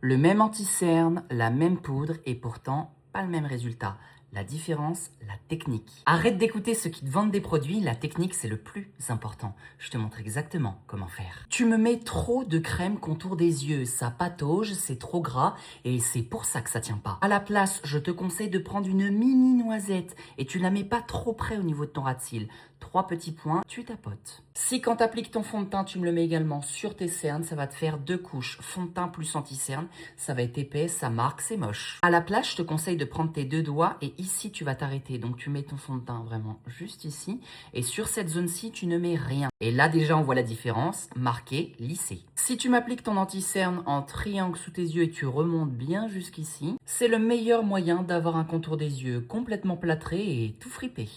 Le même anti-cerne, la même poudre et pourtant pas le même résultat. La différence, la technique. Arrête d'écouter ceux qui te vendent des produits, la technique c'est le plus important. Je te montre exactement comment faire. Tu me mets trop de crème contour des yeux, ça patauge, c'est trop gras et c'est pour ça que ça tient pas. À la place, je te conseille de prendre une mini noisette et tu la mets pas trop près au niveau de ton ras de cils. 3 petits points, tu tapotes. Si quand tu appliques ton fond de teint, tu me le mets également sur tes cernes, ça va te faire 2 couches. Fond de teint plus anti-cerne, ça va être épais, ça marque, c'est moche. À la place, je te conseille de prendre tes 2 doigts et ici, tu vas t'arrêter. Donc, tu mets ton fond de teint vraiment juste ici. Et sur cette zone-ci, tu ne mets rien. Et là, déjà, on voit la différence, marqué, lissé. Si tu m'appliques ton anti-cerne en triangle sous tes yeux et tu remontes bien jusqu'ici, c'est le meilleur moyen d'avoir un contour des yeux complètement plâtré et tout fripé.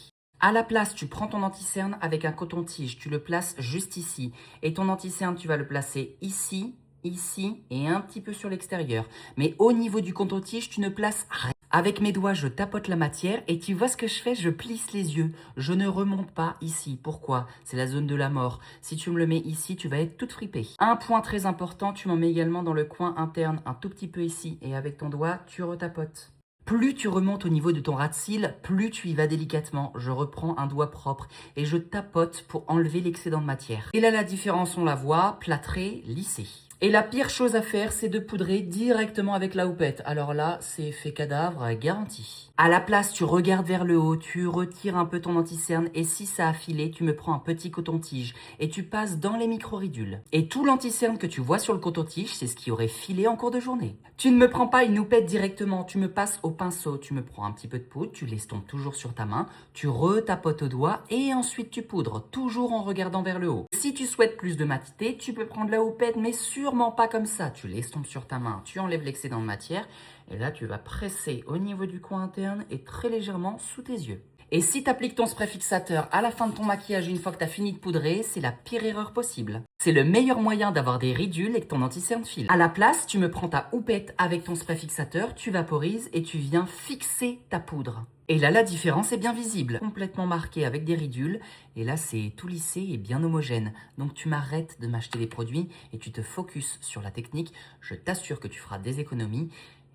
À la place, tu prends ton anti-cerne avec un coton-tige, tu le places juste ici. Et ton anti-cerne, tu vas le placer ici, ici et un petit peu sur l'extérieur. Mais au niveau du coton-tige, tu ne places rien. Avec mes doigts, je tapote la matière et tu vois ce que je fais, je plisse les yeux. Je ne remonte pas ici. Pourquoi? C'est la zone de la mort. Si tu me le mets ici, tu vas être toute fripée. Un point très important, tu m'en mets également dans le coin interne, un tout petit peu ici. Et avec ton doigt, tu retapotes. Plus tu remontes au niveau de ton ras de cils, plus tu y vas délicatement. Je reprends un doigt propre et je tapote pour enlever l'excédent de matière. Et là, la différence, on la voit, plâtré, lissé. Et la pire chose à faire, c'est de poudrer directement avec la houppette. Alors là, c'est effet cadavre garanti. À la place, tu regardes vers le haut, tu retires un peu ton anti-cerne et si ça a filé, tu me prends un petit coton-tige et tu passes dans les micro-ridules. Et tout l'anti-cerne que tu vois sur le coton-tige, c'est ce qui aurait filé en cours de journée. Tu ne me prends pas une houppette directement, tu me passes au pinceau, tu me prends un petit peu de poudre, tu l'estompes toujours sur ta main, tu retapotes au doigt et ensuite tu poudres, toujours en regardant vers le haut. Si tu souhaites plus de matité, tu peux prendre la houppette, mais sûrement pas comme ça. Tu l'estompes sur ta main, tu enlèves l'excédent de matière et là tu vas presser au niveau du coin interne et très légèrement sous tes yeux. Et si tu appliques ton spray fixateur à la fin de ton maquillage une fois que tu as fini de poudrer, c'est la pire erreur possible. C'est le meilleur moyen d'avoir des ridules et que ton anti-cerne file. À la place, tu me prends ta houppette avec ton spray fixateur, tu vaporises et tu viens fixer ta poudre. Et là, la différence est bien visible, complètement marquée avec des ridules. Et là, c'est tout lissé et bien homogène. Donc, tu m'arrêtes de m'acheter des produits et tu te focuses sur la technique. Je t'assure que tu feras des économies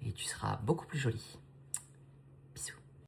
et tu seras beaucoup plus jolie.